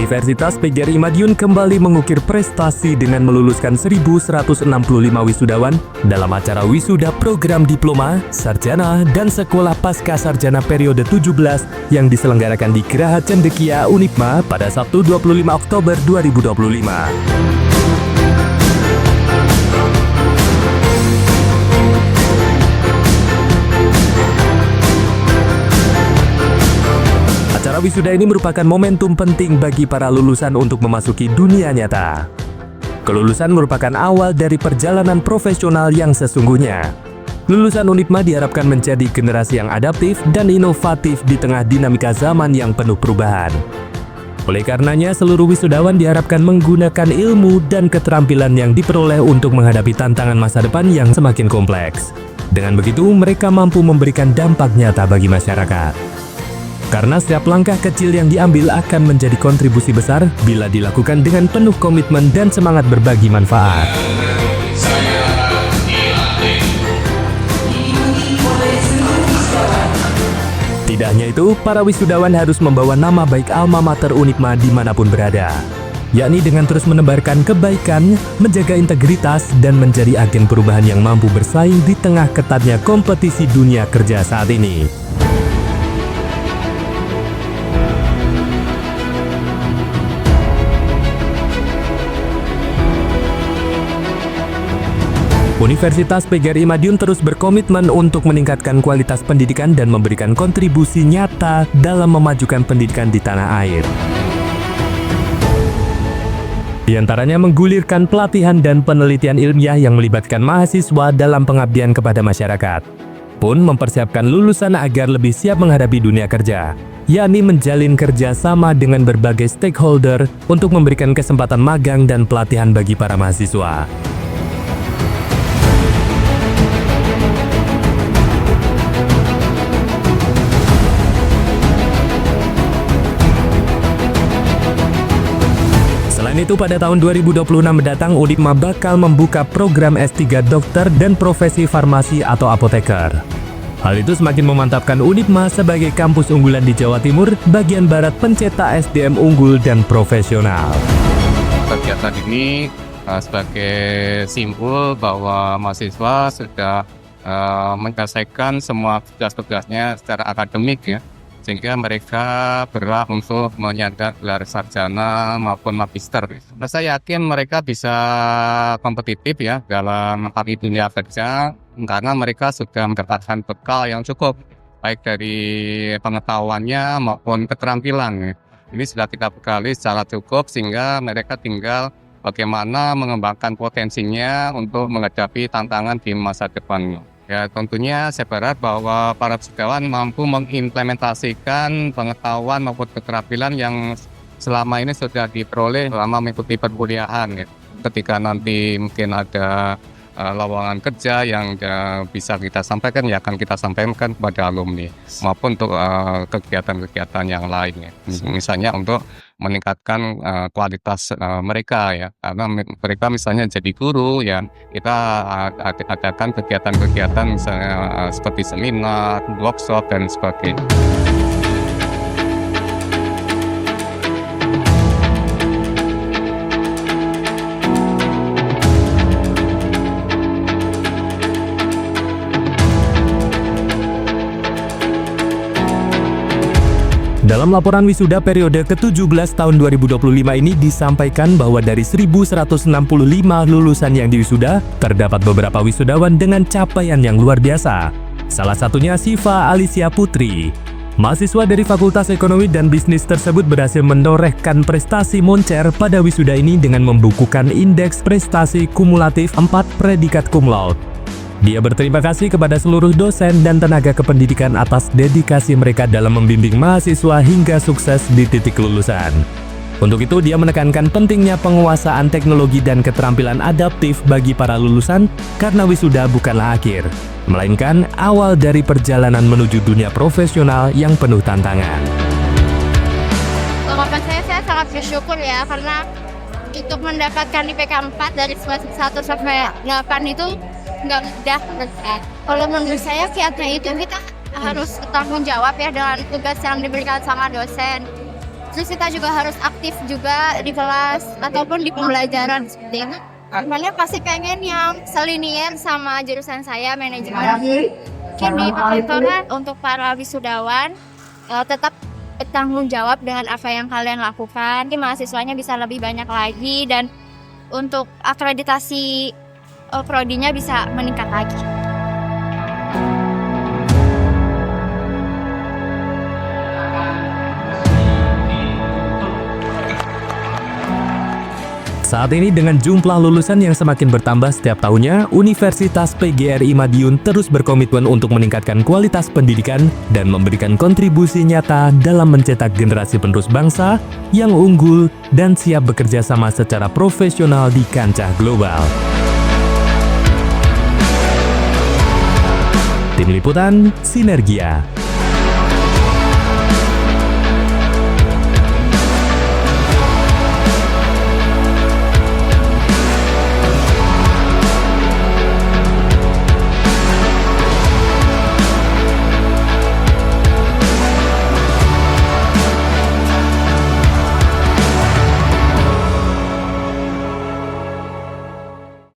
Universitas PGRI Madiun kembali mengukir prestasi dengan meluluskan 1.165 wisudawan dalam acara wisuda program diploma, sarjana, dan sekolah pasca sarjana periode 17 yang diselenggarakan di Geraha Cendekia Unipma pada Sabtu 25 Oktober 2025. Acara wisuda ini merupakan momentum penting bagi para lulusan untuk memasuki dunia nyata. Kelulusan merupakan awal dari perjalanan profesional yang sesungguhnya. Lulusan Unipma diharapkan menjadi generasi yang adaptif dan inovatif di tengah dinamika zaman yang penuh perubahan. Oleh karenanya, seluruh wisudawan diharapkan menggunakan ilmu dan keterampilan yang diperoleh untuk menghadapi tantangan masa depan yang semakin kompleks. Dengan begitu, mereka mampu memberikan dampak nyata bagi masyarakat. Karena setiap langkah kecil yang diambil akan menjadi kontribusi besar bila dilakukan dengan penuh komitmen dan semangat berbagi manfaat. Tidak hanya itu, para wisudawan harus membawa nama baik alma mater Unipma dimanapun berada, yakni dengan terus menebarkan kebaikan, menjaga integritas, dan menjadi agen perubahan yang mampu bersaing di tengah ketatnya kompetisi dunia kerja saat ini. Universitas PGRI Madiun terus berkomitmen untuk meningkatkan kualitas pendidikan dan memberikan kontribusi nyata dalam memajukan pendidikan di tanah air. Di antaranya menggulirkan pelatihan dan penelitian ilmiah yang melibatkan mahasiswa dalam pengabdian kepada masyarakat, pun mempersiapkan lulusan agar lebih siap menghadapi dunia kerja, yakni menjalin kerjasama dengan berbagai stakeholder untuk memberikan kesempatan magang dan pelatihan bagi para mahasiswa. Selain itu, pada tahun 2026 mendatang, Unipma bakal membuka program S3 dokter dan profesi farmasi atau apoteker. Hal itu semakin memantapkan Unipma sebagai kampus unggulan di Jawa Timur, bagian barat pencetak SDM unggul dan profesional. Kegiatan ini sebagai simbol bahwa mahasiswa sudah menyelesaikan semua tugas-tugasnya secara akademik ya, sehingga mereka berhak untuk menyandang gelar sarjana maupun magister. Nah, saya yakin mereka bisa kompetitif ya dalam dunia kerja karena mereka sudah mendapatkan bekal yang cukup, baik dari pengetahuannya maupun keterampilan. Ini sudah kita bekali secara cukup sehingga mereka tinggal bagaimana mengembangkan potensinya untuk menghadapi tantangan di masa depan. Ya, tentunya saya berharap bahwa para wisudawan mampu mengimplementasikan pengetahuan maupun keterampilan yang selama ini sudah diperoleh selama mengikuti perkuliahan. Ya. Ketika nanti mungkin ada lowongan kerja yang bisa kita sampaikan, ya akan kita sampaikan kepada alumni maupun untuk kegiatan-kegiatan yang lain. Ya. Misalnya untuk meningkatkan kualitas mereka ya, karena mereka misalnya jadi guru ya, kita adakan kegiatan-kegiatan misalnya seperti seminar, workshop dan sebagainya. Dalam laporan wisuda periode ke-17 tahun 2025 ini disampaikan bahwa dari 1.165 lulusan yang diwisuda, terdapat beberapa wisudawan dengan capaian yang luar biasa. Salah satunya Siva Alicia Putri. Mahasiswa dari Fakultas Ekonomi dan Bisnis tersebut berhasil menorehkan prestasi moncer pada wisuda ini dengan membukukan indeks prestasi kumulatif 4 predikat cum laude. Dia berterima kasih kepada seluruh dosen dan tenaga kependidikan atas dedikasi mereka dalam membimbing mahasiswa hingga sukses di titik lulusan. Untuk itu, dia menekankan pentingnya penguasaan teknologi dan keterampilan adaptif bagi para lulusan karena wisuda bukanlah akhir, melainkan awal dari perjalanan menuju dunia profesional yang penuh tantangan. Tanggapan saya sangat bersyukur ya, karena untuk mendapatkan IPK 4 dari semester 1 sampai 8 itu nggak mudah. Kalau menurut saya kiatnya itu kita harus bertanggung jawab ya dengan tugas yang diberikan sama dosen. Terus kita juga harus aktif juga di kelas ataupun di pembelajaran seperti itu. Makanya pasti pengen yang selinier sama jurusan saya, manajemen. Mungkin di perkantoran untuk para wisudawan tetap bertanggung jawab dengan apa yang kalian lakukan. Mungkin mahasiswanya bisa lebih banyak lagi dan untuk akreditasi prodinya bisa meningkat lagi. Saat ini dengan jumlah lulusan yang semakin bertambah setiap tahunnya, Universitas PGRI Madiun terus berkomitmen untuk meningkatkan kualitas pendidikan dan memberikan kontribusi nyata dalam mencetak generasi penerus bangsa yang unggul dan siap bekerja sama secara profesional di kancah global. Tim Liputan Sinergia.